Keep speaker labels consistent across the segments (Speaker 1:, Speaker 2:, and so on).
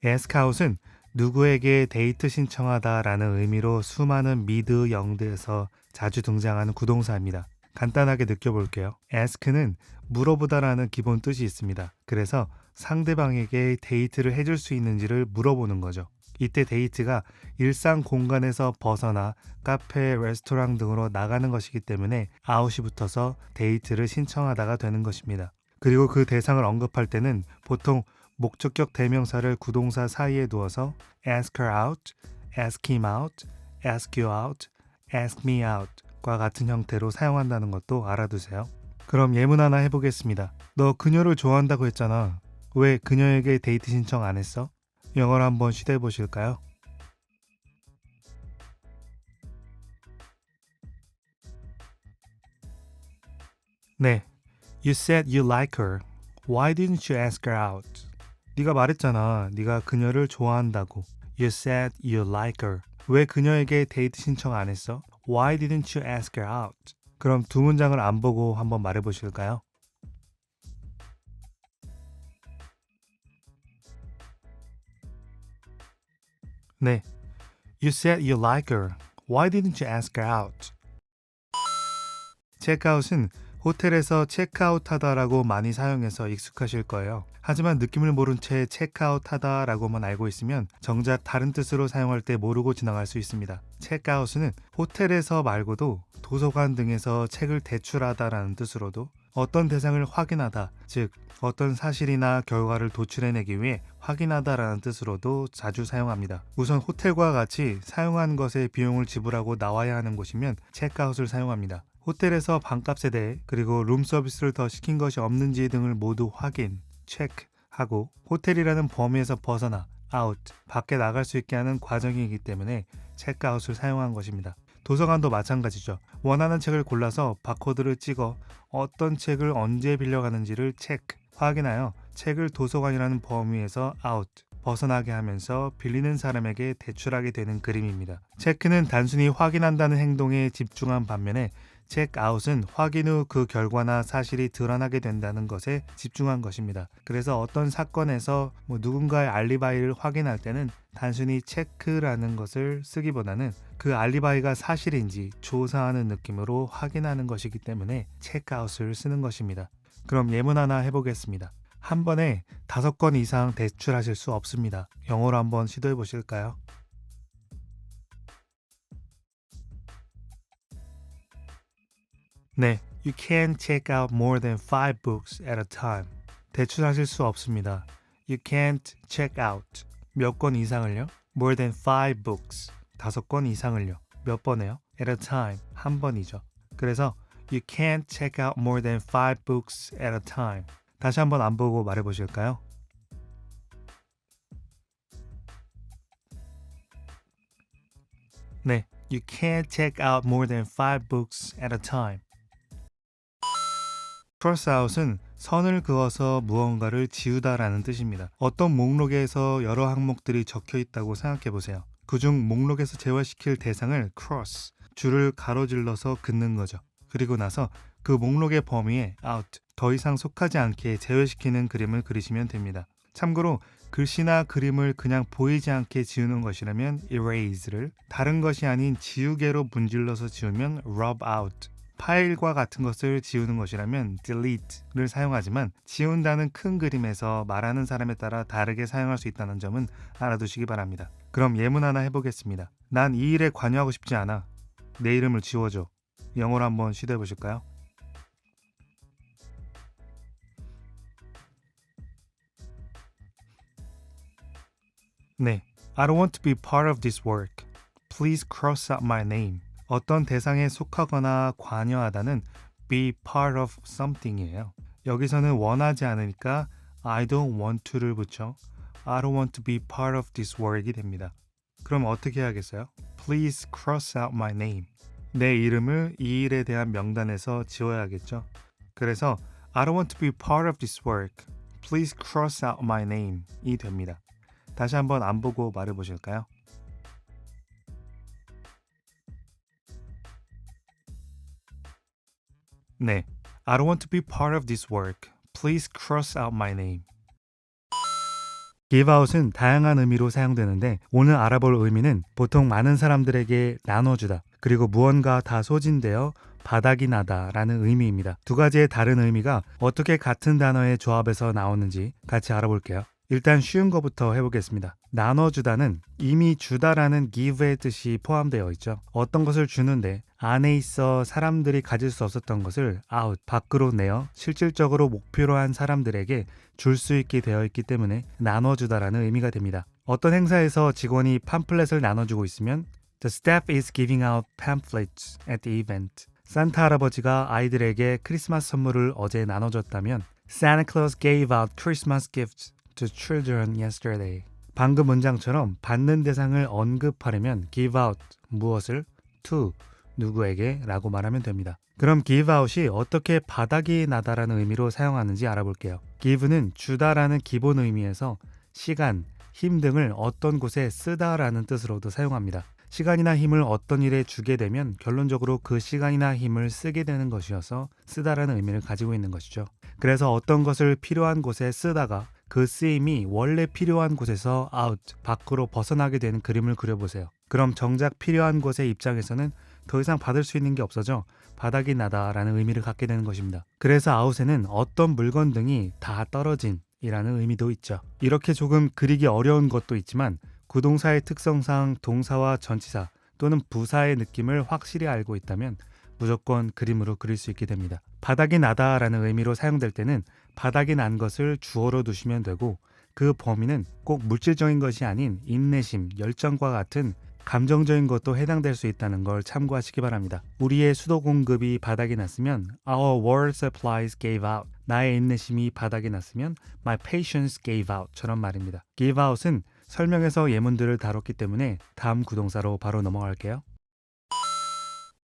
Speaker 1: ask out은 누구에게 데이트 신청하다라는 의미로 수많은 미드 영드에서 자주 등장하는 구동사입니다. 간단하게 느껴볼게요. ask는 물어보다라는 기본 뜻이 있습니다. 그래서 상대방에게 데이트를 해줄 수 있는지를 물어보는 거죠. 이때 데이트가 일상 공간에서 벗어나 카페, 레스토랑 등으로 나가는 것이기 때문에 아웃이 붙어서 데이트를 신청하다가 되는 것입니다. 그리고 그 대상을 언급할 때는 보통 목적격 대명사를 구동사 사이에 두어서 ask her out, ask him out, ask you out, ask me out 과 같은 형태로 사용한다는 것도 알아두세요. 그럼 예문 하나 해보겠습니다. 너 그녀를 좋아한다고 했잖아. 왜 그녀에게 데이트 신청 안 했어? 영어로 한번 시도해 보실까요? 네. You said you like her. Why didn't you ask her out? 네가 말했잖아. 네가 그녀를 좋아한다고. You said you like her. 왜 그녀에게 데이트 신청 안 했어? Why didn't you ask her out? 그럼 두 문장을 안 보고 한번 말해 보실까요? 네. You said you like her. Why didn't you ask her out? 체크아웃은 호텔에서 체크아웃하다라고 많이 사용해서 익숙하실 거예요. 하지만 느낌을 모른 채 체크아웃하다라고만 알고 있으면 정작 다른 뜻으로 사용할 때 모르고 지나갈 수 있습니다. 체크아웃은 호텔에서 말고도 도서관 등에서 책을 대출하다라는 뜻으로도 어떤 대상을 확인하다, 즉 어떤 사실이나 결과를 도출해내기 위해 확인하다라는 뜻으로도 자주 사용합니다. 우선 호텔과 같이 사용한 것에 비용을 지불하고 나와야 하는 곳이면 체크아웃을 사용합니다. 호텔에서 방값에 대해 그리고 룸 서비스를 더 시킨 것이 없는지 등을 모두 확인, 체크하고 호텔이라는 범위에서 벗어나 아웃, 밖에 나갈 수 있게 하는 과정이기 때문에 체크아웃을 사용한 것입니다. 도서관도 마찬가지죠. 원하는 책을 골라서 바코드를 찍어 어떤 책을 언제 빌려가는지를 체크, 확인하여 책을 도서관이라는 범위에서 아웃, 벗어나게 하면서 빌리는 사람에게 대출하게 되는 그림입니다. 체크는 단순히 확인한다는 행동에 집중한 반면에 체크아웃은 확인 후 그 결과나 사실이 드러나게 된다는 것에 집중한 것입니다. 그래서 어떤 사건에서 누군가의 알리바이를 확인할 때는 단순히 체크라는 것을 쓰기보다는 그 알리바이가 사실인지 조사하는 느낌으로 확인하는 것이기 때문에 체크아웃을 쓰는 것입니다. 그럼 예문 하나 해보겠습니다. 한 번에 5건 이상 대출하실 수 없습니다. 영어로 한번 시도해 보실까요? 네, you can't check out more than 5 books at a time. 대출하실 수 없습니다. You can't check out 몇 권 이상을요? More than 5 books 5권 이상을요. 몇 번에요? At a time 한 번이죠. 그래서 you can't check out more than 5 books at a time. 다시 한번 안 보고 말해 보실까요? 네, you can't check out more than 5 books at a time. 크로스아웃은 선을 그어서 무언가를 지우다라는 뜻입니다. 어떤 목록에서 여러 항목들이 적혀 있다고 생각해 보세요. 그중 목록에서 제외시킬 대상을 cross, 줄을 가로질러서 긋는 거죠. 그리고 나서 그 목록의 범위에 out, 더 이상 속하지 않게 제외시키는 그림을 그리시면 됩니다. 참고로 글씨나 그림을 그냥 보이지 않게 지우는 것이라면 erase를, 다른 것이 아닌 지우개로 문질러서 지우면 rub out, 파일과 같은 것을 지우는 것이라면 delete를 사용하지만 지운다는 큰 그림에서 말하는 사람에 따라 다르게 사용할 수 있다는 점은 알아두시기 바랍니다. 그럼 예문 하나 해보겠습니다. 난 이 일에 관여하고 싶지 않아. 내 이름을 지워줘. 영어로 한번 시도해 보실까요? 네. I don't want to be part of this work. Please cross out my name. 어떤 대상에 속하거나 관여하다는 be part of something이에요. 여기서는 원하지 않으니까 I don't want to를 붙여 I don't want to be part of this work이 됩니다. 그럼 어떻게 해야겠어요? Please cross out my name. 내 이름을 이 일에 대한 명단에서 지워야겠죠. 그래서 I don't want to be part of this work. Please cross out my name 이 됩니다. 다시 한번 안 보고 말해 보실까요? 네. I don't want to be part of this work. Please cross out my name. give out은 다양한 의미로 사용되는데 오늘 알아볼 의미는 보통 많은 사람들에게 나눠주다 그리고 무언가 다 소진되어 바닥이 나다 라는 의미입니다. 두 가지의 다른 의미가 어떻게 같은 단어의 조합에서 나오는지 같이 알아볼게요. 일단 쉬운 거부터 해보겠습니다. 나눠주다는 이미 주다라는 give의 뜻이 포함되어 있죠. 어떤 것을 주는데 안에 있어 사람들이 가질 수 없었던 것을 out, 밖으로 내어 실질적으로 목표로 한 사람들에게 줄 수 있게 되어 있기 때문에 나눠주다라는 의미가 됩니다. 어떤 행사에서 직원이 팜플렛을 나눠주고 있으면 The staff is giving out pamphlets at the event. 산타 할아버지가 아이들에게 크리스마스 선물을 어제 나눠줬다면 Santa Claus gave out Christmas gifts to children yesterday. 방금 문장처럼 받는 대상을 언급하려면 give out 무엇을 to 누구에게 라고 말하면 됩니다. 그럼 give out이 어떻게 바닥이 나다라는 의미로 사용하는지 알아볼게요. give는 주다라는 기본 의미에서 시간, 힘 등을 어떤 곳에 쓰다라는 뜻으로도 사용합니다. 시간이나 힘을 어떤 일에 주게 되면 결론적으로 그 시간이나 힘을 쓰게 되는 것이어서 쓰다라는 의미를 가지고 있는 것이죠. 그래서 어떤 것을 필요한 곳에 쓰다가 그 쓰임이 원래 필요한 곳에서 out, 밖으로 벗어나게 되는 그림을 그려보세요. 그럼 정작 필요한 곳의 입장에서는 더 이상 받을 수 있는 게 없어져 바닥이 나다라는 의미를 갖게 되는 것입니다. 그래서 out에는 어떤 물건 등이 다 떨어진 이라는 의미도 있죠. 이렇게 조금 그리기 어려운 것도 있지만 구동사의 특성상 동사와 전치사 또는 부사의 느낌을 확실히 알고 있다면 무조건 그림으로 그릴 수 있게 됩니다. 바닥이 나다라는 의미로 사용될 때는 바닥이 난 것을 주어로 두시면 되고 그 범위는 꼭 물질적인 것이 아닌 인내심, 열정과 같은 감정적인 것도 해당될 수 있다는 걸 참고하시기 바랍니다. 우리의 수도 공급이 바닥이 났으면 Our water supplies gave out. 나의 인내심이 바닥이 났으면 My patience gave out 처럼 말입니다. give out은 설명에서 예문들을 다뤘기 때문에 다음 구동사로 바로 넘어갈게요.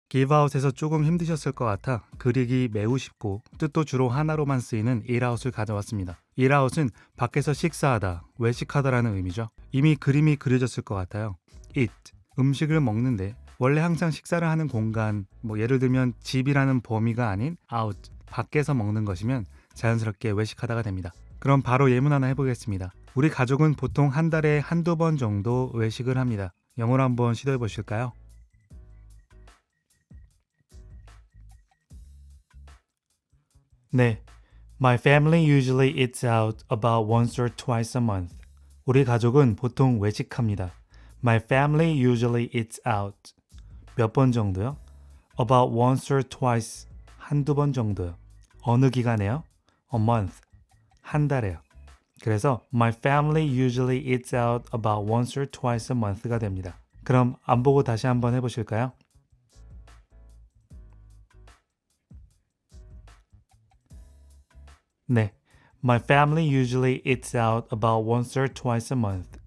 Speaker 1: give out에서 조금 힘드셨을 것 같아 그리기 매우 쉽고 뜻도 주로 하나로만 쓰이는 eat out을 가져왔습니다. eat out은 밖에서 식사하다, 외식하다라는 의미죠. 이미 그림이 그려졌을 것 같아요. eat, 음식을 먹는데 원래 항상 식사를 하는 공간, 예를 들면 집이라는 범위가 아닌 out, 밖에서 먹는 것이면 자연스럽게 외식하다가 됩니다. 그럼 바로 예문 하나 해보겠습니다. 우리 가족은 보통 한 달에 한두 번 정도 외식을 합니다. 영어로 한번 시도해 보실까요? 네, My family usually eats out about once or twice a month. 우리 가족은 보통 외식합니다. My family usually eats out. 몇 번 정도요? About once or twice. 한두 번 정도요. 어느 기간에요? A month. 한 달에요. 그래서 My family usually eats out about once or twice a month가 됩니다. 그럼 안 보고 다시 한번 해보실까요? 네. My family usually eats out about once or twice a month.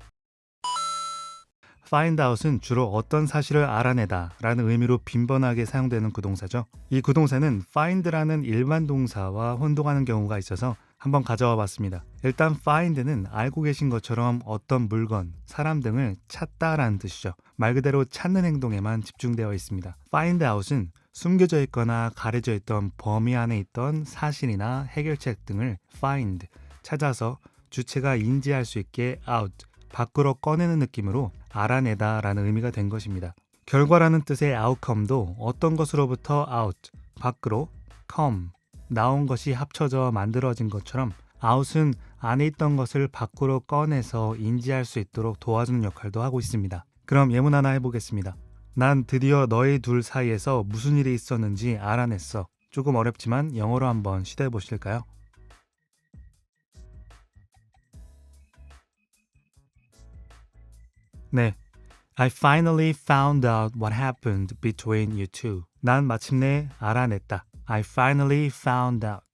Speaker 1: find out은 주로 어떤 사실을 알아내다 라는 의미로 빈번하게 사용되는 구동사죠. 이 구동사는 find라는 일반 동사와 혼동하는 경우가 있어서 한번 가져와 봤습니다. 일단 find는 알고 계신 것처럼 어떤 물건, 사람 등을 찾다라는 뜻이죠. 말 그대로 찾는 행동에만 집중되어 있습니다. find out은 숨겨져 있거나 가려져 있던 범위 안에 있던 사실이나 해결책 등을 find, 찾아서 주체가 인지할 수 있게 out, 밖으로 꺼내는 느낌으로 알아내다 라는 의미가 된 것입니다. 결과라는 뜻의 outcome도 어떤 것으로부터 out, 밖으로, come, 나온 것이 합쳐져 만들어진 것처럼 out은 안에 있던 것을 밖으로 꺼내서 인지할 수 있도록 도와주는 역할도 하고 있습니다. 그럼 예문 하나 해보겠습니다. 난 드디어 너희 둘 사이에서 무슨 일이 있었는지 알아냈어. 조금 어렵지만 영어로 한번 시도해 보실까요? 네. I finally found out what happened between you two. 난 마침내 알아냈다. I finally found out.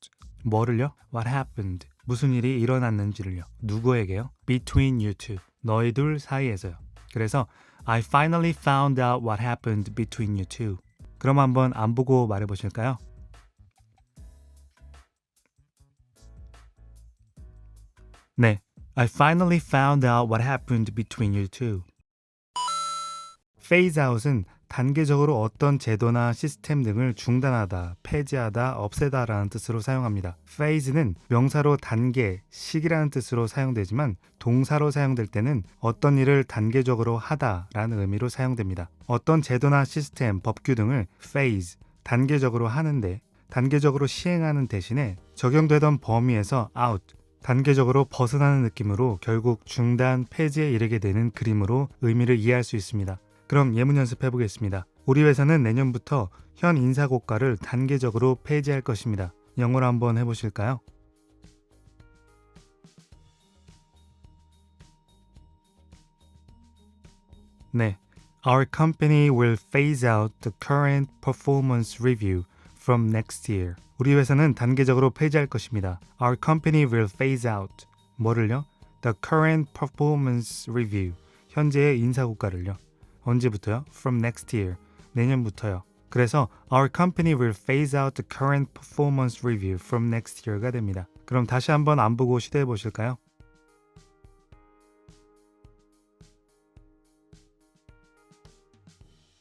Speaker 1: 뭐를요? What happened. 무슨 일이 일어났는지를요. 누구에게요? Between you two. 너희 둘 사이에서요. 그래서 I finally found out what happened between you two. 그럼 한번 안 보고 말해 보실까요? 네. I finally found out what happened between you two. phase out은 단계적으로 어떤 제도나 시스템 등을 중단하다, 폐지하다, 없애다 라는 뜻으로 사용합니다. phase는 명사로 단계, 시기라는 뜻으로 사용되지만 동사로 사용될 때는 어떤 일을 단계적으로 하다 라는 의미로 사용됩니다. 어떤 제도나 시스템, 법규 등을 phase, 단계적으로 하는데 단계적으로 시행하는 대신에 적용되던 범위에서 out, 단계적으로 벗어나는 느낌으로 결국 중단, 폐지에 이르게 되는 그림으로 의미를 이해할 수 있습니다. 그럼 예문 연습해 보겠습니다. 우리 회사는 내년부터 현 인사고과를 단계적으로 폐지할 것입니다. 영어로 한번 해보실까요? 네. Our company will phase out the current performance review from next year. 우리 회사는 단계적으로 폐지할 것입니다. Our company will phase out. 뭐를요? The current performance review. 현재의 인사고과를요. 언제부터요? From next year. 내년부터요. 그래서 Our company will phase out the current performance review from next year가 됩니다. 그럼 다시 한번 안 보고 시도해 보실까요?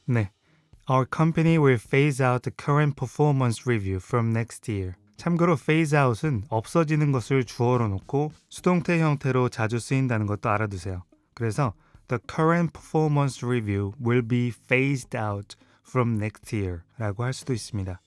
Speaker 1: 네. Our company will phase out the current performance review from next year. 참고로 phase out은 없어지는 것을 주어로 놓고 수동태 형태로 자주 쓰인다는 것도 알아두세요. 그래서 The current performance review will be phased out from next year 라고 할 수도 있습니다.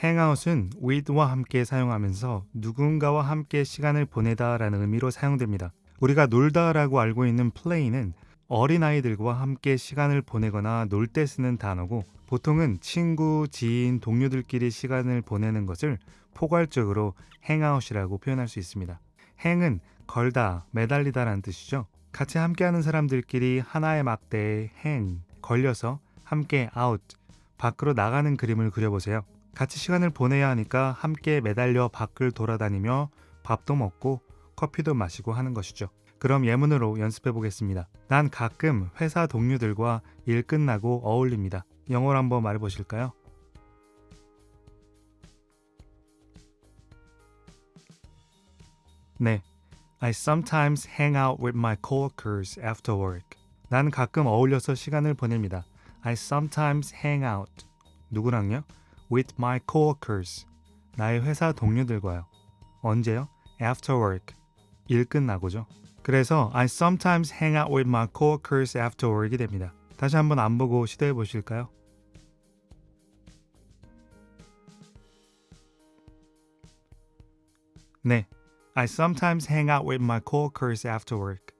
Speaker 1: hangout은 with와 함께 사용하면서 누군가와 함께 시간을 보내다 라는 의미로 사용됩니다. 우리가 놀다 라고 알고 있는 play는 어린아이들과 함께 시간을 보내거나 놀 때 쓰는 단어고 보통은 친구, 지인, 동료들끼리 시간을 보내는 것을 포괄적으로 hangout이라고 표현할 수 있습니다. hang은 걸다, 매달리다 라는 뜻이죠. 같이 함께하는 사람들끼리 하나의 막대에 hang, 걸려서 함께 out, 밖으로 나가는 그림을 그려보세요. 같이 시간을 보내야 하니까 함께 매달려 밖을 돌아다니며 밥도 먹고 커피도 마시고 하는 것이죠. 그럼 예문으로 연습해 보겠습니다. 난 가끔 회사 동료들과 일 끝나고 어울립니다. 영어로 한번 말해 보실까요? 네. I sometimes hang out with my coworkers after work. 난 가끔 어울려서 시간을 보냅니다. I sometimes hang out. 누구랑요? With my coworkers. 나의 회사 동료들과요. 언제요? After work. 일 끝나고죠. 그래서 I sometimes hang out with my coworkers after work이 됩니다. 다시 한번 안 보고 시도해 보실까요? 네. I sometimes hang out with my coworkers after work.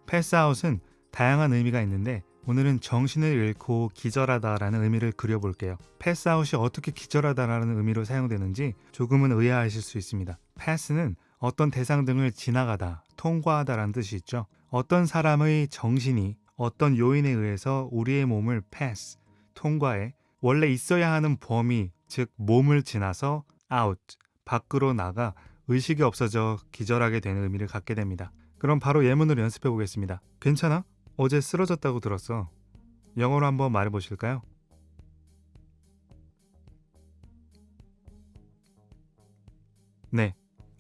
Speaker 1: pass out은 다양한 의미가 있는데 오늘은 정신을 잃고 기절하다라는 의미를 그려볼게요. pass out이 어떻게 기절하다라는 의미로 사용되는지 조금은 의아하실 수 있습니다. pass는 어떤 대상 등을 지나가다, 통과하다라는 뜻이 있죠. 어떤 사람의 정신이 어떤 요인에 의해서 우리의 몸을 pass, 통과해 원래 있어야 하는 범위, 즉 몸을 지나서 out, 밖으로 나가 의식이 없어져 기절하게 되는 의미를 갖게 됩니다. 그럼 바로 예문으로 연습해 보겠습니다. 괜찮아? 어제 쓰러졌다고 들었어. 영어로 한번 말해 보실까요? 네.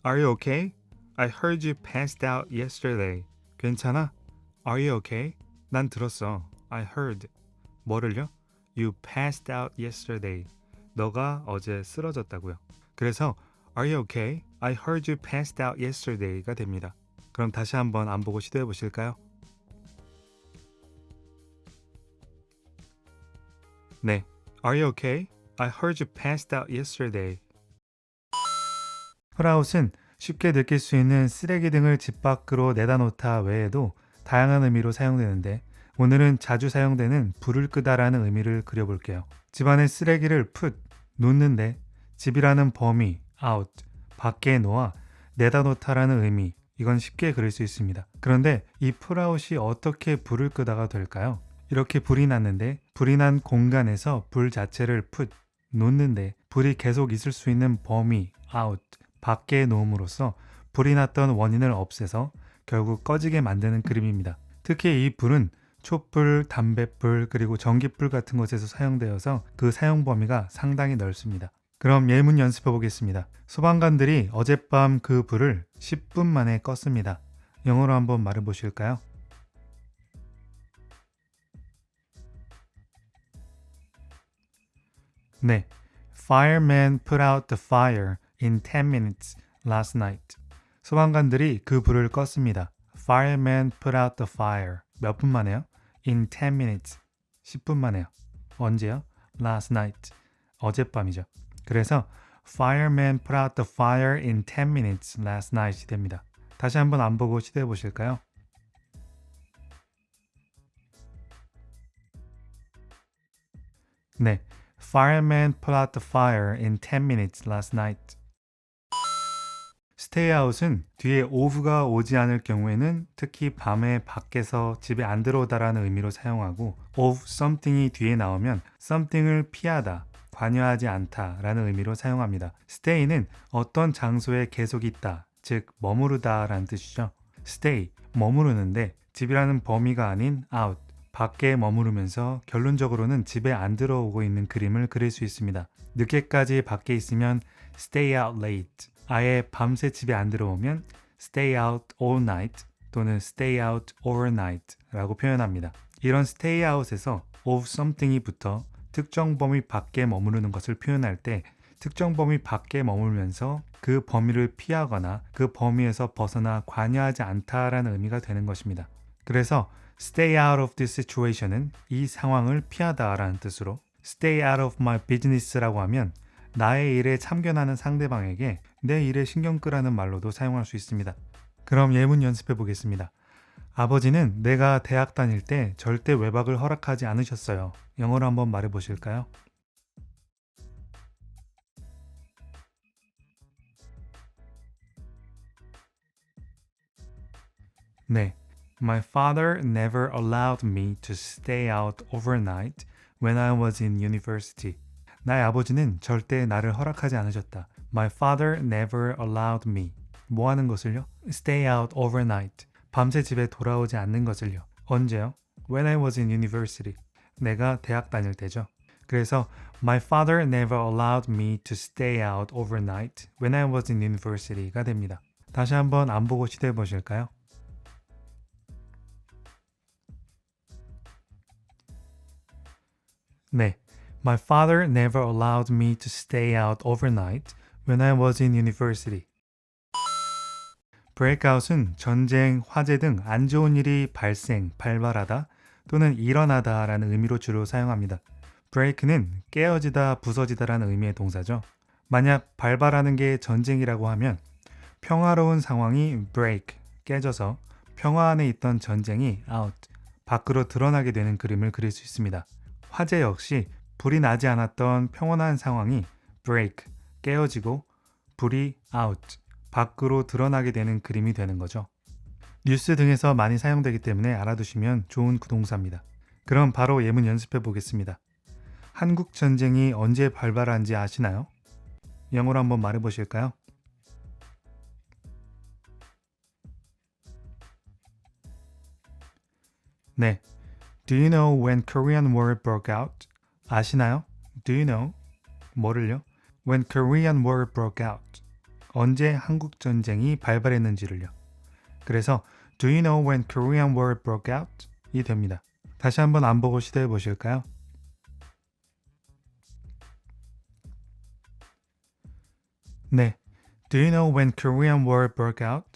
Speaker 1: Are you okay? I heard you passed out yesterday. 괜찮아? Are you okay? 난 들었어. I heard. 뭐를요? You passed out yesterday. 너가 어제 쓰러졌다고요. 그래서 Are you okay? I heard you passed out yesterday가 됩니다. 그럼 다시 한번 안 보고 시도해 보실까요? 네. Are you okay? I heard you passed out yesterday. 풀아웃은 쉽게 느낄 수 있는 쓰레기 등을 집 밖으로 내다 놓다 외에도 다양한 의미로 사용되는데 오늘은 자주 사용되는 불을 끄다라는 의미를 그려볼게요. 집안에 쓰레기를 put, 놓는데 집이라는 범위, out, 밖에 놓아 내다 놓다라는 의미, 이건 쉽게 그릴 수 있습니다. 그런데 이 풀아웃이 어떻게 불을 끄다가 될까요? 이렇게 불이 났는데 불이 난 공간에서 불 자체를 put, 놓는데 불이 계속 있을 수 있는 범위, out, 밖에 놓음으로써 불이 났던 원인을 없애서 결국 꺼지게 만드는 그림입니다. 특히 이 불은 촛불, 담뱃불, 그리고 전기불 같은 곳에서 사용되어서 그 사용 범위가 상당히 넓습니다. 그럼 예문 연습해 보겠습니다. 소방관들이 어젯밤 그 불을 10분 만에 껐습니다. 영어로 한번 말해 보실까요? 네, Firemen put out the fire in 10 minutes last night. 소방관들이 그 불을 껐습니다. Firemen put out the fire. 몇 분 만에요? In 10 minutes. 10분 만에요. 언제요? Last night. 어젯밤이죠. 그래서 Firemen put out the fire in 10 minutes last night이 됩니다. 다시 한번 안 보고 시도해 보실까요? 네, Firemen put out the fire in 10 minutes last night. stay out은 뒤에 of가 오지 않을 경우에는 특히 밤에 밖에서 집에 안 들어오다라는 의미로 사용하고 of something이 뒤에 나오면 something을 피하다, 관여하지 않다라는 의미로 사용합니다. stay는 어떤 장소에 계속 있다, 즉 머무르다라는 뜻이죠. stay, 머무르는데 집이라는 범위가 아닌 out, 밖에 머무르면서 결론적으로는 집에 안 들어오고 있는 그림을 그릴 수 있습니다. 늦게까지 밖에 있으면 stay out late, 아예 밤새 집에 안 들어오면 stay out all night 또는 stay out overnight 라고 표현합니다. 이런 stay out에서 of something이 붙어 특정 범위 밖에 머무르는 것을 표현할 때 특정 범위 밖에 머물면서 그 범위를 피하거나 그 범위에서 벗어나 관여하지 않다라는 의미가 되는 것입니다. 그래서 stay out of this situation은 이 상황을 피하다라는 뜻으로 stay out of my business라고 하면 나의 일에 참견하는 상대방에게 내 일에 신경 끄라는 말로도 사용할 수 있습니다. 그럼 예문 연습해 보겠습니다. 아버지는 내가 대학 다닐 때 절대 외박을 허락하지 않으셨어요. 영어로 한번 말해 보실까요? 네. My father never allowed me to stay out overnight when I was in university. 나의 아버지는 절대 나를 허락하지 않으셨다. My father never allowed me. 뭐 하는 것을요? Stay out overnight. 밤새 집에 돌아오지 않는 것을요. 언제요? When I was in university. 내가 대학 다닐 때죠. 그래서 My father never allowed me to stay out overnight when I was in university가 됩니다. 다시 한번 안 보고 시도해 보실까요? 네. My father never allowed me to stay out overnight when I was in university. breakout은 전쟁, 화재 등 안 좋은 일이 발생, 발발하다 또는 일어나다 라는 의미로 주로 사용합니다. break는 깨어지다, 부서지다라는 의미의 동사죠. 만약 발발하는 게 전쟁이라고 하면 평화로운 상황이 break, 깨져서 평화 안에 있던 전쟁이 out, 밖으로 드러나게 되는 그림을 그릴 수 있습니다. 화재 역시 불이 나지 않았던 평온한 상황이 break, 깨어지고 불이 out, 밖으로 드러나게 되는 그림이 되는 거죠. 뉴스 등에서 많이 사용되기 때문에 알아두시면 좋은 구동사입니다. 그럼 바로 예문 연습해 보겠습니다. 한국 전쟁이 언제 발발한지 아시나요? 영어로 한번 말해 보실까요? 네. Do you know when Korean War broke out? 아시나요? Do you know? 뭐를요? When Korean War broke out. 언제 한국 전쟁이 발발했는지를요. 그래서 Do you know when Korean War broke out? 이 됩니다. 다시 한번 안 보고 시도해 보실까요? 네. Do you know when Korean War broke out?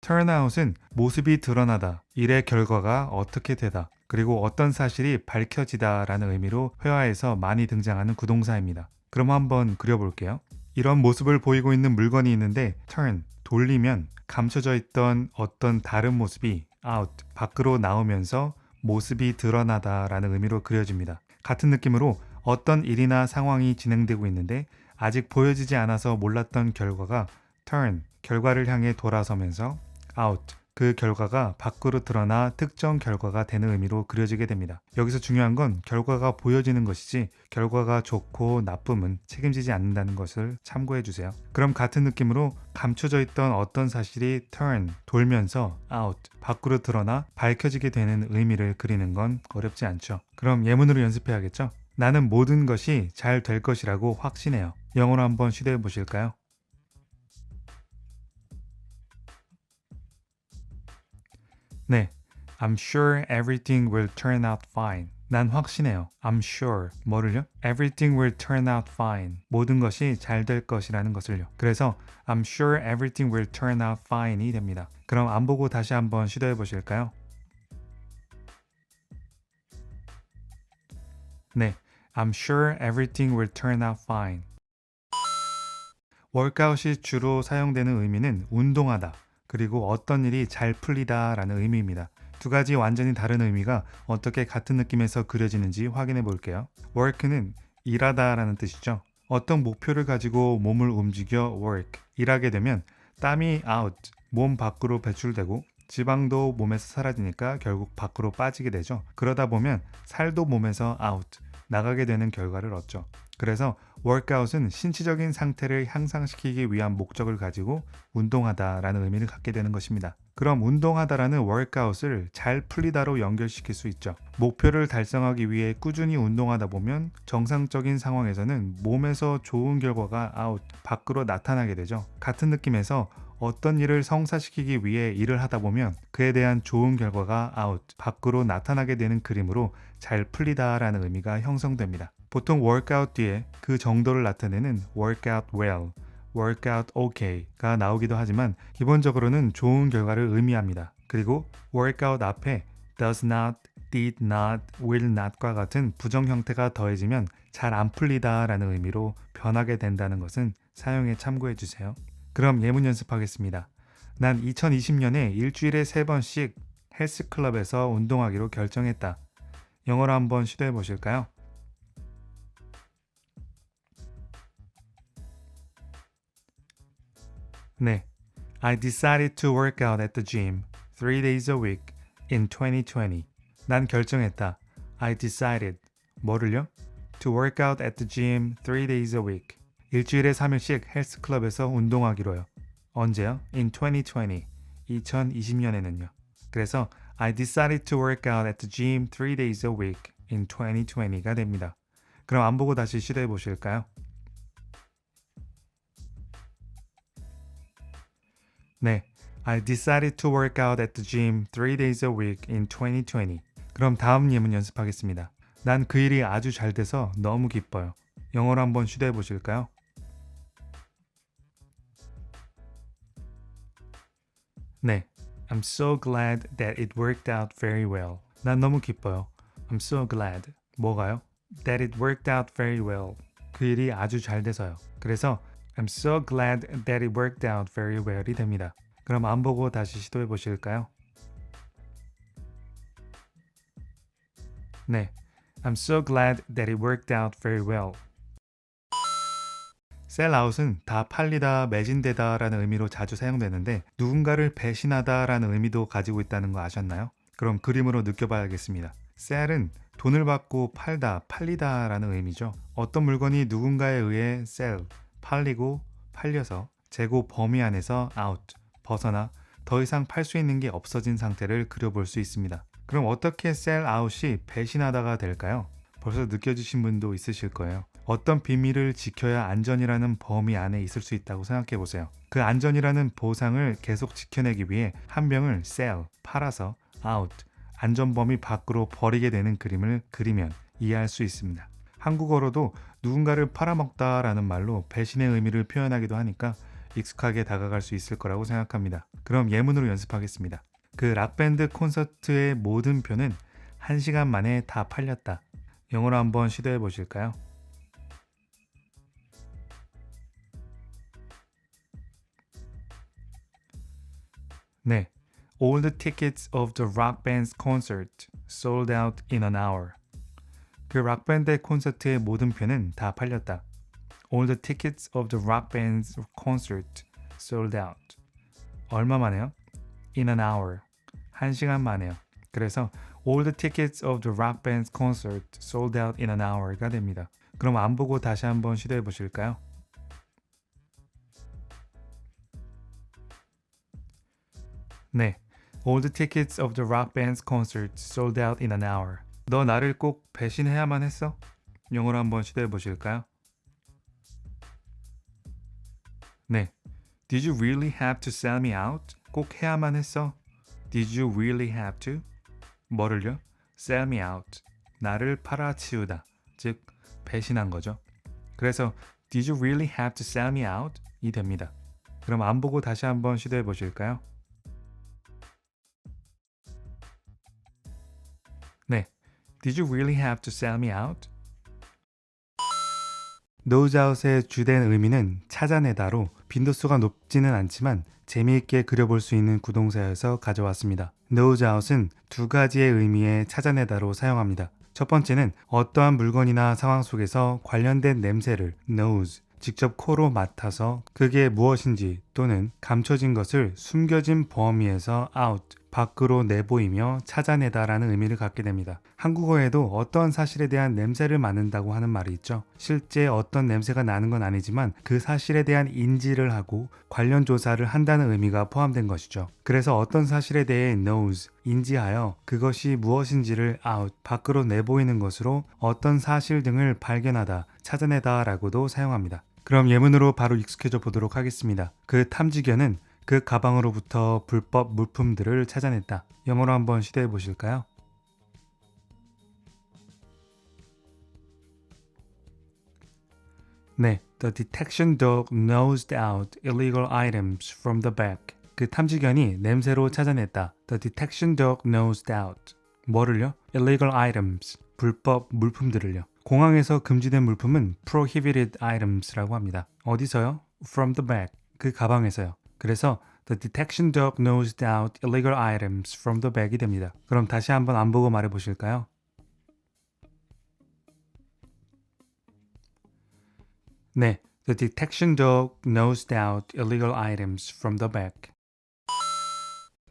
Speaker 1: turnout은 모습이 드러나다, 일의 결과가 어떻게 되다, 그리고 어떤 사실이 밝혀지다 라는 의미로 회화에서 많이 등장하는 구동사입니다. 그럼 한번 그려볼게요. 이런 모습을 보이고 있는 물건이 있는데 turn, 돌리면 감춰져 있던 어떤 다른 모습이 out, 밖으로 나오면서 모습이 드러나다 라는 의미로 그려집니다. 같은 느낌으로 어떤 일이나 상황이 진행되고 있는데 아직 보여지지 않아서 몰랐던 결과가 turn, 결과를 향해 돌아서면서 out, 그 결과가 밖으로 드러나 특정 결과가 되는 의미로 그려지게 됩니다. 여기서 중요한 건 결과가 보여지는 것이지 결과가 좋고 나쁨은 책임지지 않는다는 것을 참고해 주세요. 그럼 같은 느낌으로 감춰져 있던 어떤 사실이 turn, 돌면서 out, 밖으로 드러나 밝혀지게 되는 의미를 그리는 건 어렵지 않죠. 그럼 예문으로 연습해야겠죠? 나는 모든 것이 잘 될 것이라고 확신해요. 영어로 한번 시도해 보실까요? 네, I'm sure everything will turn out fine. 난 확신해요. I'm sure. 뭐를요? Everything will turn out fine. 모든 것이 잘 될 것이라는 것을요. 그래서 I'm sure everything will turn out fine이 됩니다. 그럼 안 보고 다시 한번 시도해 보실까요? 네, I'm sure everything will turn out fine. workout이 주로 사용되는 의미는 운동하다, 그리고 어떤 일이 잘 풀리다 라는 의미입니다. 두 가지 완전히 다른 의미가 어떻게 같은 느낌에서 그려지는지 확인해 볼게요. work는 일하다 라는 뜻이죠. 어떤 목표를 가지고 몸을 움직여 work, 일하게 되면 땀이 out, 몸 밖으로 배출되고 지방도 몸에서 사라지니까 결국 밖으로 빠지게 되죠. 그러다 보면 살도 몸에서 out, 나가게 되는 결과를 얻죠. 그래서 workout은 신체적인 상태를 향상시키기 위한 목적을 가지고 운동하다라는 의미를 갖게 되는 것입니다. 그럼 운동하다라는 workout을 잘 풀리다로 연결시킬 수 있죠. 목표를 달성하기 위해 꾸준히 운동하다 보면 정상적인 상황에서는 몸에서 좋은 결과가 out, 밖으로 나타나게 되죠. 같은 느낌에서 어떤 일을 성사시키기 위해 일을 하다 보면 그에 대한 좋은 결과가 out, 밖으로 나타나게 되는 그림으로 잘 풀리다라는 의미가 형성됩니다. 보통 workout 뒤에 그 정도를 나타내는 workout well, workout okay가 나오기도 하지만 기본적으로는 좋은 결과를 의미합니다. 그리고 workout 앞에 does not, did not, will not과 같은 부정 형태가 더해지면 잘 안 풀리다라는 의미로 변하게 된다는 것은 사용에 참고해 주세요. 그럼 예문 연습하겠습니다. 난 2020년에 일주일에 3번씩 헬스클럽에서 운동하기로 결정했다. 영어로 한번 시도해 보실까요? 네. I decided to work out at the gym 3 days a week in 2020. 난 결정했다. I decided. 뭐를요? To work out at the gym 3 days a week. 일주일에 3일씩 헬스클럽에서 운동하기로요. 언제요? In 2020. 2020년에는요. 그래서 I decided to work out at the gym 3 days a week in 2020가 됩니다. 그럼 안 보고 다시 시도해 보실까요? 네, I decided to work out at the gym 3 days a week in 2020. 그럼 다음 예문 연습하겠습니다. 난 그 일이 아주 잘 돼서 너무 기뻐요. 영어로 한번 시도해 보실까요? 네, I'm so glad that it worked out very well. 난 너무 기뻐요. I'm so glad. 뭐가요? That it worked out very well. 그 일이 아주 잘 돼서요. 그래서 I'm so glad that it worked out very well이 됩니다. 그럼 안 보고 다시 시도해 보실까요? 네, I'm so glad that it worked out very well. 셀아웃은 다 팔리다, 매진되다 라는 의미로 자주 사용되는데 누군가를 배신하다 라는 의미도 가지고 있다는 거 아셨나요? 그럼 그림으로 느껴봐야겠습니다. 셀은 돈을 받고 팔다, 팔리다 라는 의미죠. 어떤 물건이 누군가에 의해 sell, 팔리고 팔려서 재고 범위 안에서 out, 벗어나 더 이상 팔 수 있는 게 없어진 상태를 그려볼 수 있습니다. 그럼 어떻게 sell out이 배신하다가 될까요? 벌써 느껴지신 분도 있으실 거예요. 어떤 비밀을 지켜야 안전이라는 범위 안에 있을 수 있다고 생각해 보세요. 그 안전이라는 보상을 계속 지켜내기 위해 한 명을 sell, 팔아서 out, 안전 범위 밖으로 버리게 되는 그림을 그리면 이해할 수 있습니다. 한국어로도 누군가를 팔아먹다라는 말로 배신의 의미를 표현하기도 하니까 익숙하게 다가갈 수 있을 거라고 생각합니다. 그럼 예문으로 연습하겠습니다. 그 락밴드 콘서트의 모든 표는 1시간 만에 다 팔렸다. 영어로 한번 시도해 보실까요? 네. All the tickets of the rock band's concert sold out in an hour. 그 락밴드의 콘서트의 모든 표는 다 팔렸다. All the tickets of the rock band's concert sold out. 얼마 만에요? In an hour. 1시간 만에요. 그래서 All the tickets of the rock band's concert sold out in an hour가 됩니다. 그럼 안 보고 다시 한번 시도해 보실까요? 네. All the tickets of the rock band's concert sold out in an hour. 너 나를 꼭 배신해야만 했어? 영어로 한번 시도해 보실까요? 네. Did you really have to sell me out? 꼭 해야만 했어? Did you really have to? 뭐를요? Sell me out. 나를 팔아치우다, 즉 배신한 거죠. 그래서 Did you really have to sell me out? 이 됩니다. 그럼 안 보고 다시 한번 시도해 보실까요? 네, Did you really have to sell me out? nose out의 주된 의미는 찾아내다로 빈도수가 높지는 않지만 재미있게 그려볼 수 있는 구동사여서 가져왔습니다. nose out은 두 가지의 의미의 찾아내다로 사용합니다. 첫 번째는 어떠한 물건이나 상황 속에서 관련된 냄새를 nose, 직접 코로 맡아서 그게 무엇인지 또는 감춰진 것을 숨겨진 범위에서 out, 밖으로 내보이며 찾아내다라는 의미를 갖게 됩니다. 한국어에도 어떠한 사실에 대한 냄새를 맡는다고 하는 말이 있죠. 실제 어떤 냄새가 나는 건 아니지만 그 사실에 대한 인지를 하고 관련 조사를 한다는 의미가 포함된 것이죠. 그래서 어떤 사실에 대해 knows, 인지하여 그것이 무엇인지를 out, 밖으로 내보이는 것으로 어떤 사실 등을 발견하다, 찾아내다 라고도 사용합니다. 그럼 예문으로 바로 익숙해져 보도록 하겠습니다. 그 탐지견은 그 가방으로부터 불법 물품들을 찾아냈다. 영어로 한번 시도해 보실까요? 네, The detection dog nosed out illegal items from the back. 그 탐지견이 냄새로 찾아냈다. The detection dog nosed out. 뭐를요? Illegal items. 불법 물품들을요. 공항에서 금지된 물품은 prohibited items라고 합니다. 어디서요? From the back. 그 가방에서요. 그래서 The detection dog nosed out illegal items from the bag이 됩니다. 그럼 다시 한번 안 보고 말해 보실까요? 네, The detection dog nosed out illegal items from the bag.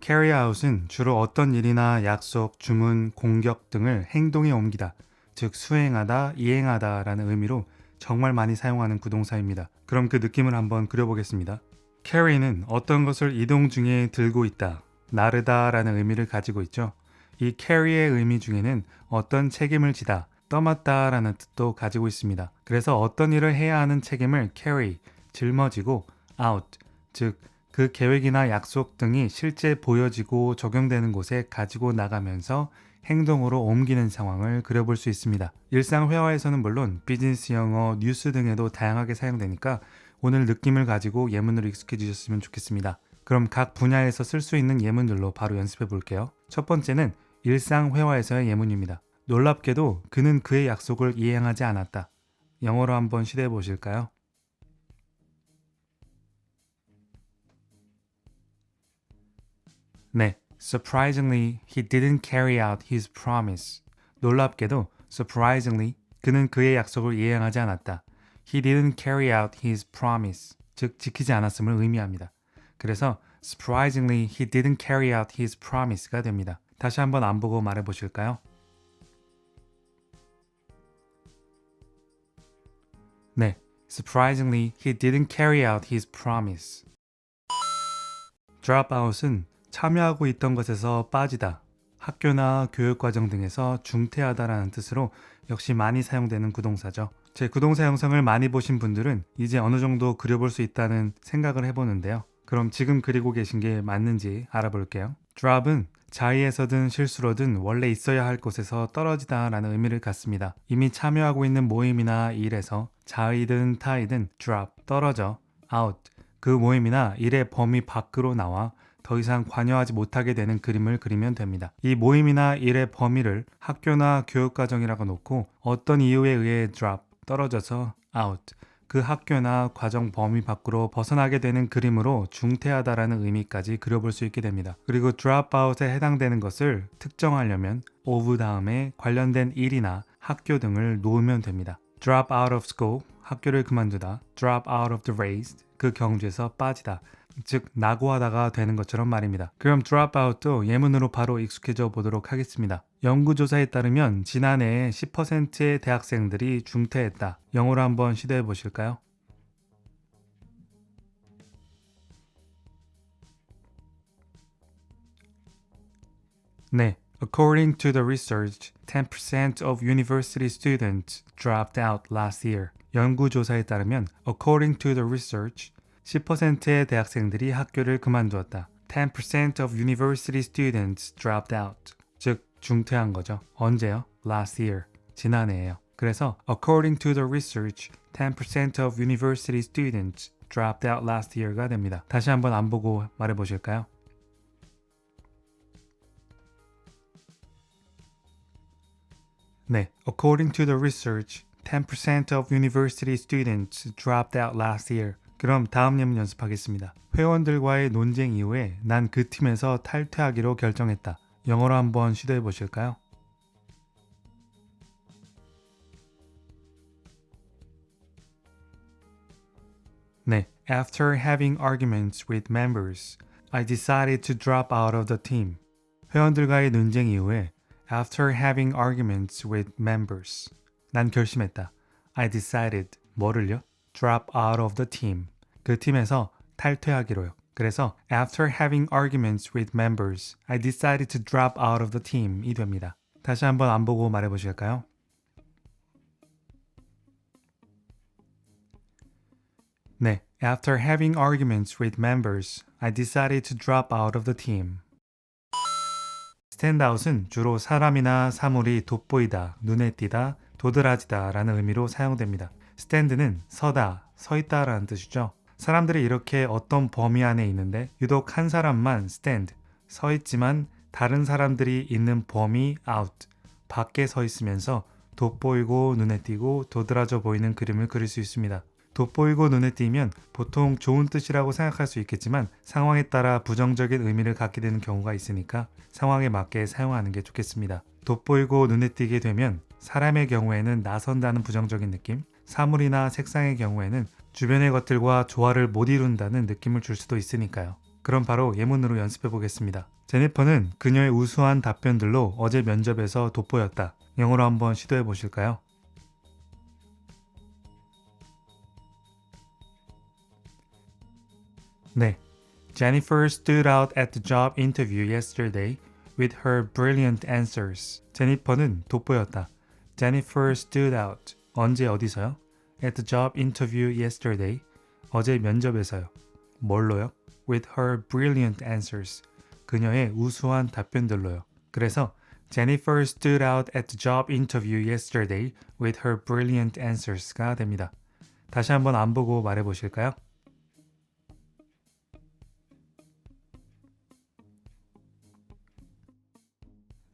Speaker 1: carry out은 주로 어떤 일이나 약속, 주문, 공격 등을 행동에 옮기다, 즉 수행하다, 이행하다 라는 의미로 정말 많이 사용하는 구동사입니다. 그럼 그 느낌을 한번 그려보겠습니다. carry는 어떤 것을 이동 중에 들고 있다, 나르다 라는 의미를 가지고 있죠. 이 carry의 의미 중에는 어떤 책임을 지다, 떠맡다 라는 뜻도 가지고 있습니다. 그래서 어떤 일을 해야 하는 책임을 carry, 짊어지고 out, 즉 그 계획이나 약속 등이 실제 보여지고 적용되는 곳에 가지고 나가면서 행동으로 옮기는 상황을 그려볼 수 있습니다. 일상 회화에서는 물론 비즈니스 영어, 뉴스 등에도 다양하게 사용되니까 오늘 느낌을 가지고 예문으로 익숙해지셨으면 좋겠습니다. 그럼 각 분야에서 쓸 수 있는 예문들로 바로 연습해 볼게요. 첫 번째는 일상 회화에서의 예문입니다. 놀랍게도 그는 그의 약속을 이행하지 않았다. 영어로 한번 시도해 보실까요? 네, surprisingly, he didn't carry out his promise. 놀랍게도, surprisingly, 그는 그의 약속을 이행하지 않았다. He didn't carry out his promise. 즉, 지키지 않았음을 의미합니다. 그래서 surprisingly, he didn't carry out his promise가 됩니다. 다시 한번 안 보고 말해 보실까요? 네, surprisingly, he didn't carry out his promise. dropout은 참여하고 있던 것에서 빠지다, 학교나 교육과정 등에서 중퇴하다라는 뜻으로 역시 많이 사용되는 구동사죠. 제 구동사 영상을 많이 보신 분들은 이제 어느 정도 그려볼 수 있다는 생각을 해보는데요. 그럼 지금 그리고 계신 게 맞는지 알아볼게요. drop은 자의에서든 실수로든 원래 있어야 할 곳에서 떨어지다 라는 의미를 갖습니다. 이미 참여하고 있는 모임이나 일에서 자의든 타의든 drop, 떨어져, out, 그 모임이나 일의 범위 밖으로 나와 더 이상 관여하지 못하게 되는 그림을 그리면 됩니다. 이 모임이나 일의 범위를 학교나 교육과정이라고 놓고 어떤 이유에 의해 drop, 떨어져서 out, 그 학교나 과정 범위 밖으로 벗어나게 되는 그림으로 중퇴하다라는 의미까지 그려볼 수 있게 됩니다. 그리고 dropout에 해당되는 것을 특정하려면 of 다음에 관련된 일이나 학교 등을 놓으면 됩니다. drop out of school, 학교를 그만두다, drop out of the race, 그 경주에서 빠지다, 즉 낙오하다가 되는 것처럼 말입니다. 그럼 dropout도 예문으로 바로 익숙해져 보도록 하겠습니다. 연구조사에 따르면 지난해 10%의 대학생들이 중퇴했다. 영어로 한번 시도해 보실까요? 네, according to the research, 10% of university students dropped out last year. 연구조사에 따르면 according to the research, 10%의 대학생들이 학교를 그만두었다. 10% of university students dropped out. 즉, 중퇴한 거죠. 언제요? Last year. 지난해에요. 그래서 according to the research, 10% of university students dropped out last year가 됩니다. 다시 한번 안 보고 말해 보실까요? 네, according to the research, 10% of university students dropped out last year. 그럼 다음 예문 연습하겠습니다. 회원들과의 논쟁 이후에 난 그 팀에서 탈퇴하기로 결정했다. 영어로 한번 시도해 보실까요? 네, after having arguments with members, I decided to drop out of the team. 회원들과의 논쟁 이후에 after having arguments with members, 난 결심했다. I decided, 뭐를요? drop out of the team. 그 팀에서 탈퇴하기로요. 그래서 after having arguments with members, I decided to drop out of the team이 됩니다. 다시 한번 안 보고 말해 보실까요? 네, after having arguments with members, I decided to drop out of the team. 스탠드아웃은 주로 사람이나 사물이 돋보이다, 눈에 띄다, 도드라지다 라는 의미로 사용됩니다. 스탠드는 서다, 서 있다 라는 뜻이죠. 사람들이 이렇게 어떤 범위 안에 있는데 유독 한 사람만 stand, 서 있지만 다른 사람들이 있는 범위 out, 밖에 서 있으면서 돋보이고 눈에 띄고 도드라져 보이는 그림을 그릴 수 있습니다. 돋보이고 눈에 띄면 보통 좋은 뜻이라고 생각할 수 있겠지만 상황에 따라 부정적인 의미를 갖게 되는 경우가 있으니까 상황에 맞게 사용하는 게 좋겠습니다. 돋보이고 눈에 띄게 되면 사람의 경우에는 나선다는 부정적인 느낌, 사물이나 색상의 경우에는 주변의 것들과 조화를 못 이룬다는 느낌을 줄 수도 있으니까요. 그럼 바로 예문으로 연습해 보겠습니다. 제니퍼는 그녀의 우수한 답변들로 어제 면접에서 돋보였다. 영어로 한번 시도해 보실까요? 네, Jennifer stood out at the job interview yesterday with her brilliant answers. 제니퍼는 돋보였다. Jennifer stood out. 언제 어디서요? At the job interview yesterday. 어제 면접에서요. 뭘로요? With her brilliant answers. 그녀의 우수한 답변들로요. 그래서 Jennifer stood out at the job interview yesterday with her brilliant answers가 됩니다. 다시 한번 안 보고 말해 보실까요?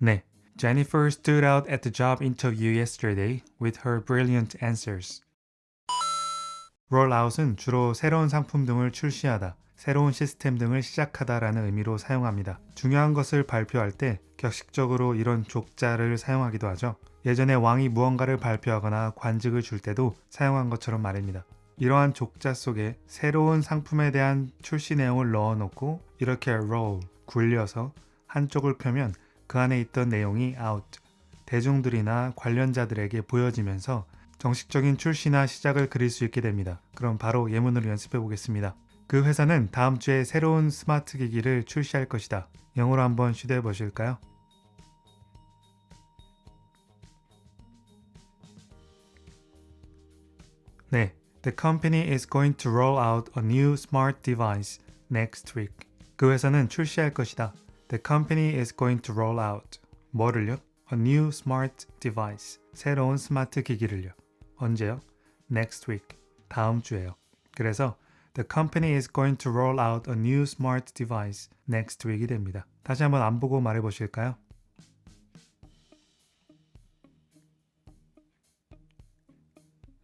Speaker 1: 네, Jennifer stood out at the job interview yesterday with her brilliant answers. rollout은 주로 새로운 상품 등을 출시하다, 새로운 시스템 등을 시작하다라는 의미로 사용합니다. 중요한 것을 발표할 때 격식적으로 이런 족자를 사용하기도 하죠. 예전에 왕이 무언가를 발표하거나 관직을 줄 때도 사용한 것처럼 말입니다. 이러한 족자 속에 새로운 상품에 대한 출시 내용을 넣어놓고 이렇게 roll, 굴려서 한쪽을 펴면 그 안에 있던 내용이 out, 대중들이나 관련자들에게 보여지면서 정식적인 출시나 시작을 그릴 수 있게 됩니다. 그럼 바로 예문으로 연습해 보겠습니다. 그 회사는 다음 주에 새로운 스마트 기기를 출시할 것이다. 영어로 한번 시도해 보실까요? 네, The company is going to roll out a new smart device next week. 그 회사는 출시할 것이다. The company is going to roll out. 뭐를요? A new smart device. 새로운 스마트 기기를요. 언제요? Next week. 다음 주에요. 그래서 The company is going to roll out a new smart device next week이 됩니다. 다시 한번 안 보고 말해 보실까요?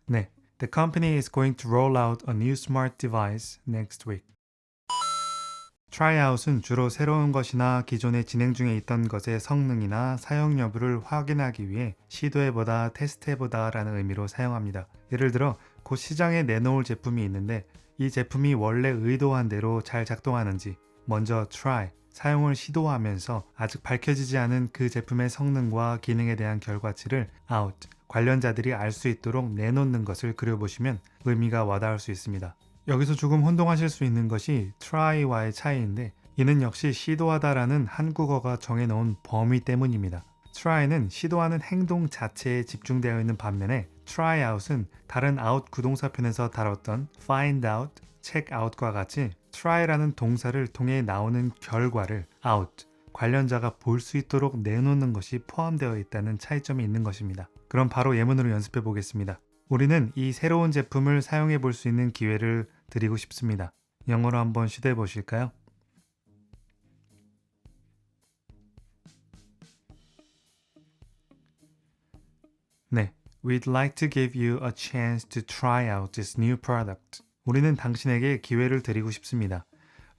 Speaker 1: 네. The company is going to roll out a new smart device next week. tryout은 주로 새로운 것이나 기존에 진행 중에 있던 것의 성능이나 사용 여부를 확인하기 위해 시도해보다, 테스트해보다 라는 의미로 사용합니다. 예를 들어 곧 시장에 내놓을 제품이 있는데 이 제품이 원래 의도한 대로 잘 작동하는지 먼저 try, 사용을 시도하면서 아직 밝혀지지 않은 그 제품의 성능과 기능에 대한 결과치를 out, 관련자들이 알 수 있도록 내놓는 것을 그려보시면 의미가 와닿을 수 있습니다. 여기서 조금 혼동하실 수 있는 것이 try와의 차이인데 이는 역시 시도하다라는 한국어가 정해놓은 범위 때문입니다. try는 시도하는 행동 자체에 집중되어 있는 반면에 try out은 다른 out 구동사편에서 다뤘던 find out, check out과 같이 try라는 동사를 통해 나오는 결과를 out, 관련자가 볼 수 있도록 내놓는 것이 포함되어 있다는 차이점이 있는 것입니다. 그럼 바로 예문으로 연습해 보겠습니다. 우리는 이 새로운 제품을 사용해 볼 수 있는 기회를 드리고 싶습니다. 영어로 한번 시도해 보실까요? 네, we'd like to give you a chance to try out this new product. 우리는 당신에게 기회를 드리고 싶습니다.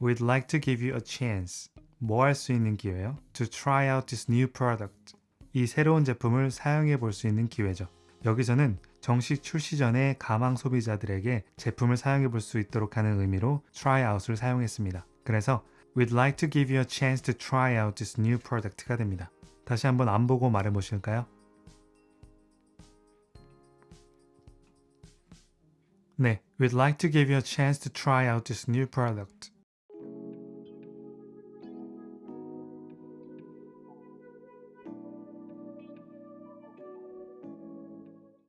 Speaker 1: We'd like to give you a chance. 뭐 할 수 있는 기회요? To try out this new product. 이 새로운 제품을 사용해 볼 수 있는 기회죠. 여기서는 정식 출시 전에 가망 소비자들에게 제품을 사용해 볼 수 있도록 하는 의미로 try out을 사용했습니다. 그래서 We'd like to give you a chance to try out this new product가 됩니다. 다시 한번 안 보고 말해 보실까요? 네, we'd like to give you a chance to try out this new product.